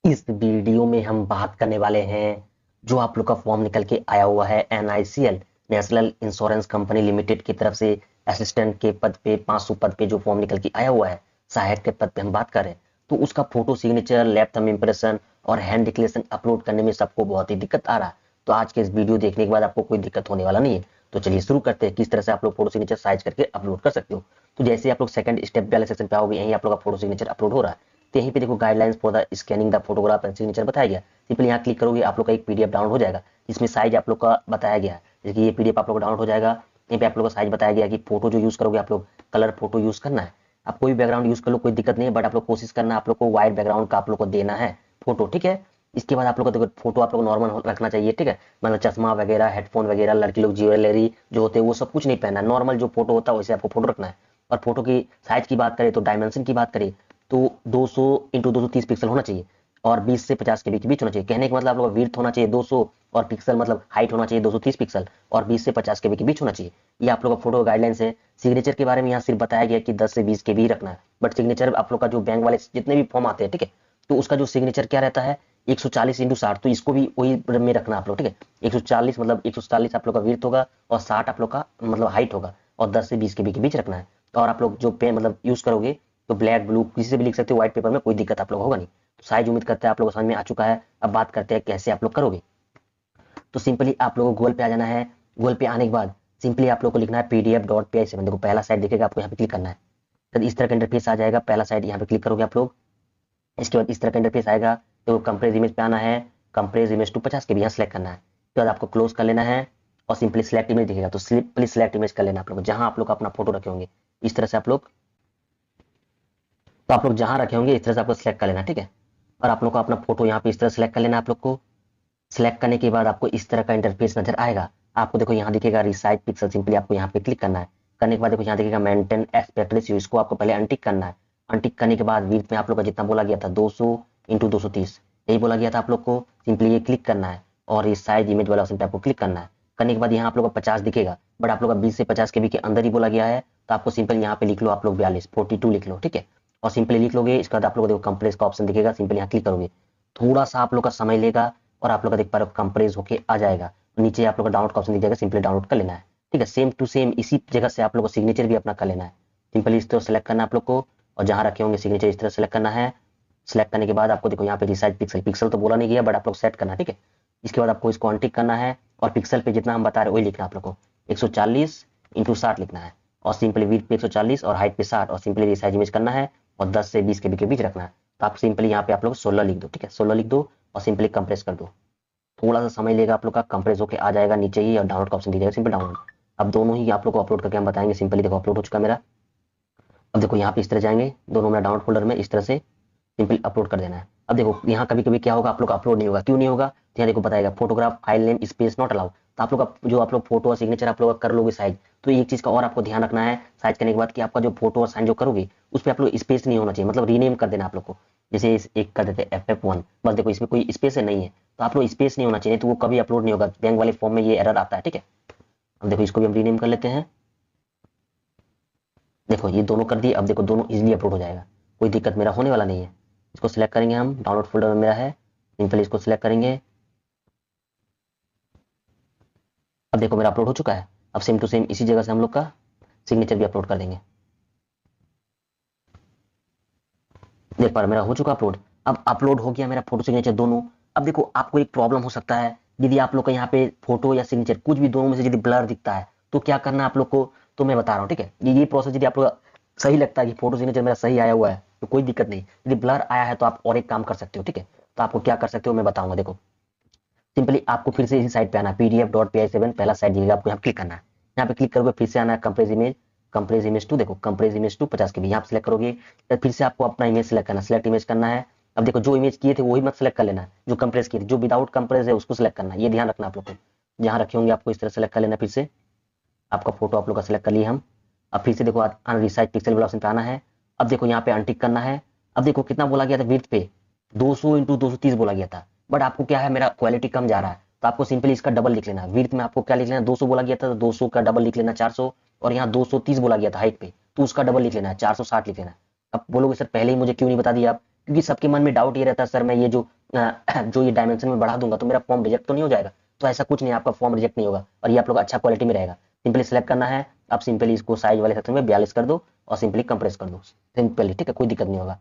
इस वीडियो में हम बात करने वाले हैं जो आप लोग का फॉर्म निकल के आया हुआ है NICL national insurance company limited की तरफ से असिस्टेंट के पद पे 500 पद पे जो फॉर्म निकल के आया हुआ है, सहायक के पद पे हम बात कर रहे हैं। तो उसका photo signature, lab thumb impression और हैंड डिक्लेरेशन अपलोड करने में सबको बहुत ही दिक्कत आ रहा है। तो आज के इस वीडियो देखने के बाद आपको कोई दिक्कत होने वाला नहीं है। तो चलिए शुरू करते हैं किस तरह से आप लोग फोटो सिग्नेचर साइज करके अपलोड कर सकते हो। तो जैसे आप लोग सेकंड स्टेप वाले सेक्शन पे आओगे, यहीं आप लोग का फोटो सिग्नेचर अपलोड हो रहा है। तो यहीं पे देखो guidelines for the scanning the photograph and signature बताया गया। सिंपली यहाँ क्लिक करोगे, आप लोग का एक पीडीएफ डाउनलोड हो जाएगा जिसमें साइज आप लोग का बताया गया है। जैसे कि ये पीडीएफ आप लोग का डाउनलोड हो जाएगा। यहाँ पे आप लोग का साइज बताया गया कि फोटो जो यूज करोगे आप लोग कलर फोटो यूज करना है। आप कोई भी बैकग्राउंड यूज कर लो, कोई दिक्कत नहीं है, बट आप लोग कोशिश करना आप लोग को व्हाइट बैकग्राउंड का आप लोग को देना है फोटो, ठीक है। इसके बाद आप लोग को देखो फोटो आप लोग नॉर्मल रखना चाहिए, ठीक है। मतलब चश्मा वगैरह, हेडफोन वगैरह, लड़की लोग ज्वेलरी जो होते हैं वो सब कुछ नहीं पहनना है। नॉर्मल जो फोटो होता है वैसे आपको फोटो रखना है। और फोटो की साइज की बात करें तो डायमेंशन की बात करें तो 200 इंटू 230 पिक्सल होना चाहिए और 20 से 50 के बीच होना चाहिए। कहने का मतलब आप लोग का विड्थ होना चाहिए 200 और पिक्सल मतलब हाइट होना चाहिए 230 पिक्सल और 20 से 50 के बीच होना चाहिए। ये आप लोग का फोटो गाइडलाइंस है। सिग्नेचर के बारे में यहाँ सिर्फ बताया गया कि 10 से 20 के भी रखना है, बट सिग्नेचर आप लोग का जो बैंक वाले जितने भी फॉर्म आते हैं, ठीक है, तो उसका जो सिग्नेचर क्या रहता है 140 इंटू 60, तो इसको भी वही में रखना आप लोग, ठीक है। 140 मतलब 140 आप लोग का विड्थ होगा और 60 आप लोग का मतलब हाइट होगा और 10 से 20 के बीच रखना है। और आप लोग जो पेन मतलब यूज करोगे तो ब्लैक ब्लू किसी से भी लिख सकते हो, व्हाइट पेपर में कोई दिक्कत आप लोग होगा नहीं। तो साइज उम्मीद करते हैं आप लोगों को समझ में आ चुका है। अब बात करते हैं कैसे आप लोग करोगे। तो सिंपली आप लोगों को गूगल पे आ जाना है। गूगल पे आने के बाद सिंपली आप लोग को लिखना है pdf.py7। देखो पहला साइड दिखेगा, आपको यहाँ पे क्लिक करना है। तो इस तरह का इंटरफेस आ जाएगा। पहला साइड यहाँ पे क्लिक करोगे आप लोग। इसके बाद इस तरह का इंटरफेस आएगा। तो कंप्रेस इमेज पे आना है। कंप्रेस इमेज टू 50 के भी यहाँ सेलेक्ट करना है। उसके बाद आपको क्लोज कर लेना है और सिंपली सिलेक्ट इमेज दिखेगा तो सिंपली सिलेक्ट इमेज कर लेना आप लोग, जहां आप लोग अपना फोटो रखे होंगे इस तरह से आप लोग। तो आप लोग जहां रखे होंगे इस तरह से आपको सिलेक्ट कर लेना, ठीक है। और आप लोग को अपना फोटो यहाँ पे इस तरह सेलेक्ट कर लेना आप लोग को। सिलेक्ट करने के बाद आपको इस तरह का इंटरफेस नजर आएगा। आपको देखो यहाँ दिखेगा रिसाइज पिक्सल, सिंपली आपको यहाँ पे क्लिक करना है। करने के बाद देखो यहाँ दिखेगा मेंटेन एस्पेक्ट रेशियो, इसको आपको पहले अनटिक करना है। अनटिक करने के बाद विड्थ में आप लोग का जितना बोला गया था 200 इंटू 230 यही बोला गया था आप लोग को। सिंपली ये क्लिक करना है और ये साइज इमेज वाला ऑप्शन पे आपको क्लिक करना है। करने के बाद यहाँ आप लोग का 50 दिखेगा, बट आप लोग का 20 से 50 के बी के अंदर ही बोला गया है। तो आपको सिंपल यहाँ पे लिख लो आप लोग 42 लिख लो, ठीक है। और सिंपली लिख लोगे। इसके बाद आप लोग को देखो कंप्रेस का ऑप्शन दिखेगा, सिंपली यहाँ क्लिक करोगे। थोड़ा सा आप लोग का समय लेगा और आप लोग का देख पा रहे हो कंप्रेस होके आ जाएगा। नीचे आप लोग का डाउनलोड का ऑप्शन दिख जाएगा, सिंपली डाउनलोड कर लेना है, ठीक है। सेम टू सेम इसी जगह से आप लोग को सिग्नेचर भी अपना कर लेना है। सिंपली इस तरह सेलेक्ट करना है आप लोग को और जहां रखे होंगे सिग्नेचर इस तरह सेलेक्ट करना है। सेलेक्ट करने के बाद आपको देखो यहाँ पे रिसाइज पिक्सल, पिक्सल तो बोला नहीं गया बट आप लोग सेट करना, ठीक है। इसके बाद आपको इसको अनटिक करना है और पिक्सल पे जितना हम बता रहे वही लिखना है आप लोग को। 140 इंटू 60 लिखना है और सिंपली विड्थ पे 140 और हाइट पे 60 और सिंपली रिसाइज इमेज करना है और 10 से 20 के बीच रखना है। तो आप सिंपली यहाँ पे आप लोग 16 लिख दो, ठीक है। 16 लिख दो और सिंपली कंप्रेस कर दो। थोड़ा सा समय लेगा, आप लोग का कंप्रेस होकर आ जाएगा नीचे ही और डाउनलोड का ऑप्शन दिख जाएगा, सिंपल डाउनलोड। अब दोनों ही आप लोग को अपलोड करके हम बताएंगे। सिंपली देखो अपलोड हो चुका मेरा। अब देखो यहाँ पे इस तरह जाएंगे दोनों मेरा डाउनलोड फोल्डर में, इस तरह से सिंपल अपलोड कर देना है। अब देखो यहाँ कभी कभी क्या होगा, आप लोग अपलोड नहीं होगा। क्यों नहीं होगा तो यहाँ देखो बताएगा photograph file name space not allow. तो आप लोग जो आप लोग फोटो और सिग्नेचर आप लोग कर लोगे साइज, तो एक चीज का और आपको ध्यान रखना है साइज करने के बाद कि आपका जो फोटो और साइन जो करोगे उस पर आप लोग स्पेस नहीं होना चाहिए, मतलब रीनेम कर देना आप लोग को। जैसे एक कर देते FF1, बस देखो इसमें कोई स्पेस है नहीं है तो आप लोग स्पेस नहीं होना चाहिए, तो वो कभी अपलोड नहीं होगा। बैंक वाले फॉर्म में ये एरर आता है, ठीक है। अब देखो इसको भी हम रीनेम कर लेते हैं। देखो ये दोनों कर दिए। अब देखो दोनों इजीली अपलोड हो जाएगा, कोई दिक्कत मेरा होने वाला नहीं है। इसको सिलेक्ट करेंगे हम, डाउनलोड फोल्डर में मेरा है, सिंपली इसको सिलेक्ट करेंगे। अब देखो मेरा अपलोड हो चुका है। अब सेम टू सेम इसी जगह से हम लोग का सिग्नेचर भी अपलोड कर देंगे। देख पा रहे मेरा हो चुका अपलोड। अब अपलोड हो गया मेरा फोटो सिग्नेचर दोनों। अब देखो आपको एक प्रॉब्लम हो सकता है, यदि आप लोग का यहाँ पे फोटो या सिग्नेचर कुछ भी दोनों में से यदि ब्लर दिखता है तो क्या करना है आप लोग को, तो मैं बता रहा हूँ, ठीक है। ये प्रोसेस यदि आप लोग सही लगता है कि फोटो सिग्नेचर मेरा सही आया हुआ है तो कोई दिक्कत नहीं। यदि ब्लर आया है तो आप और एक काम कर सकते हो, ठीक है। तो आपको क्या कर सकते हो मैं बताऊंगा। देखो सिंपली आपको फिर से इसी साइट पे आना है, pdf.py7 पहला साइट दिखेगा, आपको यहाँ क्लिक करना है। यहाँ पे क्लिक करोगे फिर से आना है compress image, compress image to. देखो कंप्रेस इमेज टू 50 के भी यहाँ पे सिलेक्ट करोगे। तो फिर से आपको अपना इमेज सिलेक्ट करना, सिलेक्ट इमेज करना है। अब देखो जो इमेज किए थे वही मत सिलेक्ट कर लेना, जो कंप्रेस किए थे, जो विदाउट कंप्रेस है उसको सिलेक्ट करना, ये ध्यान रखना आप लोग को। जहाँ रखे होंगे आपको इस तरह सेलेक्ट कर लेना। फिर से आपका फोटो आप लोग का सिलेक्ट कर लिए हम। अब फिर से देखो अनरिसाइज पिक्सल वाला ऑप्शन पे आना है। अब देखो यहाँ पे अनटिक करना है। अब देखो कितना बोला गया था विड्थ पे 200 इंटू 230 बोला गया था, बट आपको क्या है मेरा क्वालिटी कम जा रहा है तो आपको सिंपली इसका डबल लिख लेना। विड्थ में आपको क्या लिख लेना, 200 बोला गया था तो 200 का डबल लिख लेना 400, और यहाँ 230 बोला गया था हाइट पे तो उसका डबल लिख लेना है 460 लिख लेना। अब बोलोगे सर पहले ही मुझे क्यों नहीं बता दिया आप, क्योंकि सबके मन में डाउट ये रहता है सर मैं ये जो जो ये डायमेंशन में बढ़ा दूंगा तो मेरा फॉर्म रिजेक्ट तो नहीं हो जाएगा? तो ऐसा कुछ नहीं, आपका फॉर्म रिजेक्ट नहीं होगा और ये आप लोग अच्छा क्वालिटी में रहेगा। सिंपली सेलेक्ट करना है, आप सिंपली इसको साइज वाले सेक्शन में 42 कर दो और सिंपली कंप्रेस कर दो सिंपली, ठीक है, कोई दिक्कत नहीं होगा।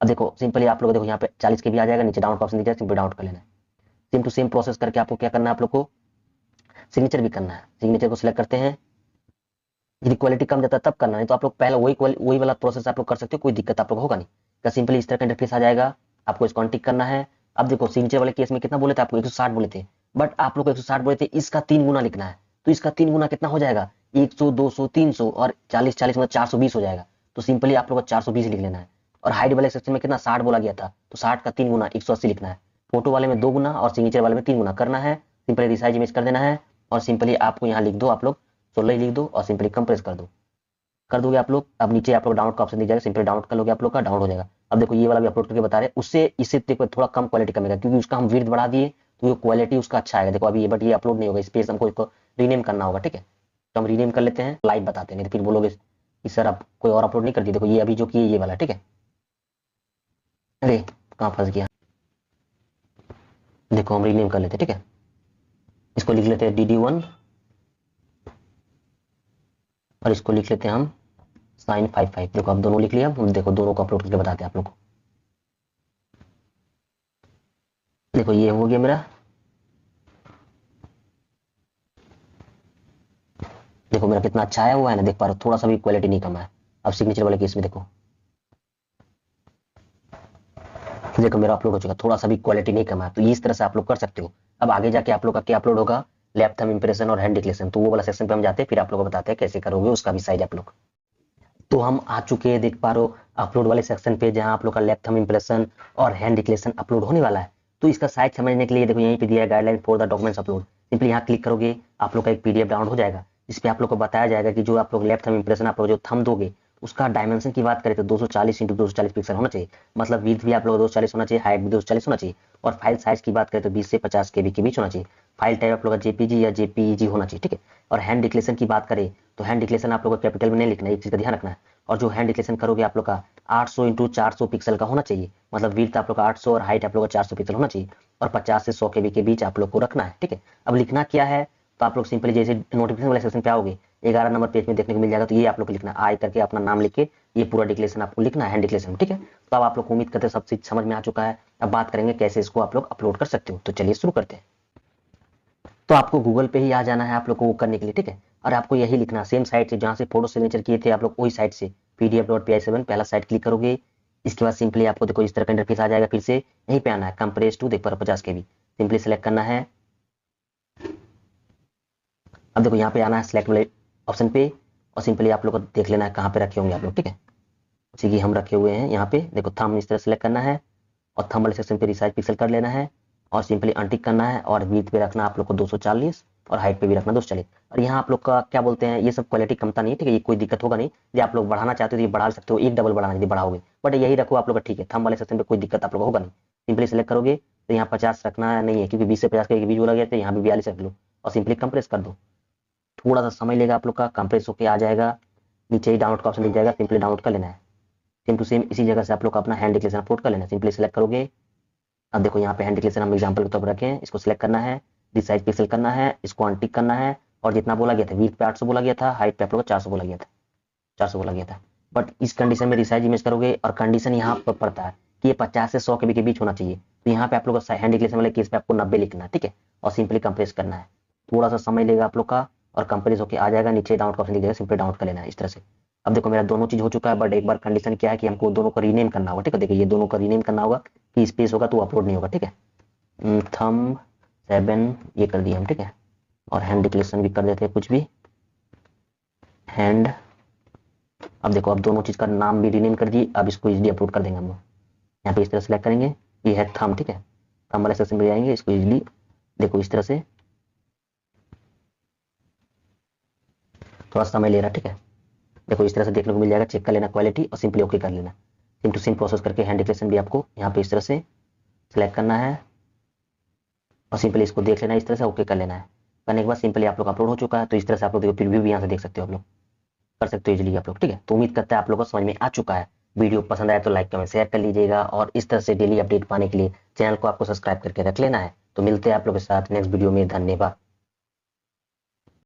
अब देखो सिंपली आप लोग देखो यहाँ पे 40 के भी आ जाएगा, नीचे डाउन का ऑप्शन दिख जाएगा, सिंपली डाउन कर लेना है। सेम टू सेम प्रोसेस करके आपको क्या करना है, आप लोग को सिग्नेचर भी करना है। सिग्नेचर को सिलेक्ट करते हैं, यदि क्वालिटी कम जाता है तब करना, नहीं तो आप लोग पहले वही वाला प्रोसेस आप लोग कर सकते हो, कोई दिक्कत आप लोग होगा नहीं। तो सिंपली इस तरह का इंटरफेस आ जाएगा, आपको इसको टिक करना है। अब देखो सिग्नेचर वाले केस में कितना बोले थे आपको, 160 बोले थे, बट आप लोग को 160 बोले थे, इसका 3 गुना लिखना है। तो इसका 3 गुना कितना हो जाएगा, 100, 200, 300 और 40 मतलब 420 हो जाएगा। तो सिंपली आप लोग को 420 लिख लेना है। और हाइट वाले सेक्शन में कितना 60 बोला गया था, तो 60 का 3 गुना 180 लिखना है। फोटो वाले में 2 गुना और सिग्नेचर वाले में 3 गुना करना है। सिंपली रिसाइज इमेज कर देना है और सिंपली आपको यहाँ लिख दो, आप लोग 16 ही लिख दो और सिंपली कंप्रेस कर दोगे आप लोग। अब नीचे आप लोग डाउनलोड का ऑप्शन दिख जाएगा, सिंपली डाउनलोड कर लोगे, आप लोग का डाउनलोड हो जाएगा। अब देखो ये वाला भी अपलोड करके बता रहे हैं, उससे इससे देखो थोड़ा कम क्वालिटी कमेगा क्योंकि उसका हम विड्थ बढ़ा दिए, तो ये क्वालिटी उसका अच्छा आएगा। देखो अभी ये बट ये अपलोड नहीं होगा, स्पेस हमको इसको रीनेम करना होगा, ठीक है। तो हम रीनेम कर लेते हैं, लाइव बताते हैं, नहीं तो फिर बोलोगे कि सर आप कोई और अपलोड नहीं कर दिए। देखो ये अभी जो किए ये वाला, ठीक है। अरे कहाँ फंस गया, देखो हम रीनेम कर लेते हैं, ठीक है। इसको लिख लेते हैं DD1 और इसको लिख लेते हैं हम साइन 55। देखो अब दोनों लिख लिया, हम देखो दोनों को अपलोड करके बताते हैं आप लोग को। देखो ये हो गया मेरा, देखो मेरा कितना अच्छा आया हुआ है ना, देख पा रहे हो, थोड़ा सा भी क्वालिटी नहीं कमा है। अब सिग्नेचर वाले केस में देखो, देखो मेरा अपलोड हो चुका, थोड़ा सा भी क्वालिटी नहीं कमा है। तो इस तरह से आप लोग कर सकते हो। अब आगे जाके आप लोग का क्या अपलोड होगा, लैब थंब इंप्रेशन और हैंड डिक्लेरेशन, तो वो वाला सेक्शन पे हम जाते हैं, फिर आप लोग को बताते हैं कैसे करोगे उसका भी साइज आप लोग। तो हम आ चुके हैं, देख पा रहे हो अपलोड वाले सेक्शन पे, जहां आप लोग का लैब थंब इंप्रेशन और हैंड डिक्लेरेशन अपलोड होने वाला है। तो इसका साइज समझने के लिए देखो यहीं पे दिया है guideline for the documents upload. Simply यहाँ क्लिक करोगे, आप लोग का एक PDF डाउनलोड हो जाएगा, जिसपे आप लोग को बताया जाएगा कि जो आप लोग लैब थंब इंप्रेशन आप लोग जो थंब दोगे, उसका डायमेंशन की बात करें तो 240 इंटू 240 पिक्सल होना चाहिए। मतलब विड्थ भी आप लोग 240 होना चाहिए, हाइट भी 240 होना चाहिए। और फाइल साइज की बात करें तो 20 से 50 KB के बीच होना चाहिए। फाइल टाइप आप लोग का JPG या JPEG होना चाहिए, ठीक है। और हैंड डिक्लेरेशन की बात करें तो हैंड डिक्लेरेशन आप लोग को कैपिटल में नहीं लिखना है, एक चीज का ध्यान रखना है। और जो हैंड डिक्लेरेशन करोगे आप लोग का 800 इंटू 400 पिक्सल का होना चाहिए। मतलब विड्थ आप लोग का 800 और हाइट आप लोग का 400 पिक्सल होना चाहिए। और 50 से 100 KB के बीच आप लोग को रखना है, ठीक है। अब लिखना क्या है, तो आप लोग सिंपली जैसे नोटिफिकेशन वाले सेक्शन पे आओगे, 11 नंबर पेज में देखने को मिल जाएगा, तो ये आप लोग को लिखना है, आई करके अपना नाम लिख के ये पूरा डिक्लेरेशन आपको लिखना है हैंड डिक्लेरेशन, ठीक है। तो अब आप लोग को उम्मीद करते हैं सब चीज समझ में आ चुका है। अब बात करेंगे कैसे इसको आप लोग अपलोड कर सकते हो, तो चलिए शुरू करते हैं। तो आपको गूगल पे ही आ जाना है आप लोग को वो करने के लिए, ठीक है। और आपको यही लिखना सेम साइट से जहां से फोटो सिग्नेचर किए थे आप लोग, वही साइट से pdf.pi7 पहला साइट क्लिक करोगे। इसके बाद सिंपली आपको देखो इस तरह का इंटरफेस आ जाएगा, फिर से यहीं पे आना है, कंप्रेस टू देख पर 50 KB सिंपली सेलेक्ट करना है। अब देखो यहाँ पे आना है सिलेक्ट वाले ऑप्शन पे और सिंपली आप लोग को देख लेना है कहाँ पे रखे होंगे आप लोग, ठीक है। जैसे कि हम रखे हुए हैं यहाँ पे, देखो थंब इस तरह सेलेक्ट करना है और थंब वाले सेक्शन पे रिसाइज पिक्सल कर लेना है और सिंपली अनटिक करना है। और विड्थ पे रखना आप लोग को 240 और हाइट पे भी रखना 240। और यहाँ आप लोग का क्या बोलते हैं, ये सब क्वालिटी कमता नहीं है, ठीक है, ये कोई दिक्कत होगा नहीं। यदि आप लोग बढ़ाना चाहते हो तो ये बढ़ा सकते हो, एक डबल बढ़ाना यदि बढ़ाओगे, बट यही रखो आप लोग का, ठीक है। थंब वाले सेक्शन पे कोई दिक्कत आप लोग होगा नहीं। सिंपली सेलेक्ट करोगे तो यहाँ 50 रखना नहीं है क्योंकि 20 से 50 के बीच बोला गया था, यहाँ भी 42 रख लो और सिंपली कंप्रेस कर दो। थोड़ा सा समय लेगा आप लोग का, कंप्रेस होकर आ जाएगा, नीचे ही डाउनलोड का ऑप्शन दिख जाएगा, सिंपली डाउनलोड कर लेना है। सेम टू सेम इसी जगह से आप लोग का अपना हैंड डिक्लेरेशन अपलोड कर लेना है, सिंपली सेलेक्ट करोगे। अब देखो यहाँ पे हैंड डिक्लेरेशन हम एग्जांपल के तौर पर रखें, इसको सिलेक्ट करना है, रिसाइज पिक्सल करना है, इसको अनटिक करना है। और जितना बोला गया था, विड्थ पे 800 बोला गया था, हाइट पे आप लोग को 400 बोला गया था, 400 बोला गया था। बट इस कंडीशन में रिसाइज इमेज करोगे और कंडीशन यहाँ पर पड़ता है कि ये 50 से 100 KB के बीच होना चाहिए। तो यहाँ पे आप लोग का हैंड डिक्लेरेशन वाले केस पे आपको 90 लिखना है, ठीक है। और सिंपली कंप्रेस करना है, थोड़ा सा समय लेगा आप लोग का और कंप्रेस होकर आ जाएगा, नीचे डाउनलोड का ऑप्शन दिख जाएगा, सिंपली डाउनलोड कर लेना है इस तरह से। अब देखो मेरा दोनों चीज हो चुका है, बट एक बार कंडीशन क्या है कि हमको दोनों को रीनेम करना होगा, ठीक है। देखिए ये दोनों का रीनेम करना होगा कि स्पेस होगा तो अपलोड नहीं होगा, ठीक है। थंब 7 ये कर दिया हम, ठीक है। और हैंड डिक्लेरेशन भी कर देते हैं कुछ भी, हैंड। अब देखो अब दोनों चीज का नाम भी रीनेम कर दिए, अब इसको इजीली अपलोड कर देंगे हम लोग। यहाँ पे इस तरह सेलेक्ट करेंगे, ये है थंब, ठीक है। थंब वाले सेक्शन में जाएंगे, इसको इजीली देखो इस तरह से, थोड़ा समय ले रहा है, ठीक है। देखो इस तरह से देखने को मिल जाएगा, चेक कर लेना क्वालिटी और सिंपली ओके कर लेना। सिम टू सिम प्रोसेस करके हैंड डिक्लेरेशन भी आपको यहाँ पे इस तरह से सिलेक्ट करना है और सिंपली इसको देख लेना, इस तरह से ओके कर लेना है। करने के बाद सिंपली आप लोग अपलोड हो चुका है। तो इस तरह से आप लोग देखो प्रीव्यू भी यहाँ से देख सकते हो, आप लोग कर सकते हो इजीली आप लोग, ठीक है। तो उम्मीद करता है आप लोगों को समझ में आ चुका है। वीडियो पसंद आया तो लाइक कमेंट शेयर कर लीजिएगा और इस तरह से डेली अपडेट पाने के लिए चैनल को आपको सब्सक्राइब करके रख लेना है। तो मिलते हैं आप लोग के साथ नेक्स्ट वीडियो में। धन्यवाद।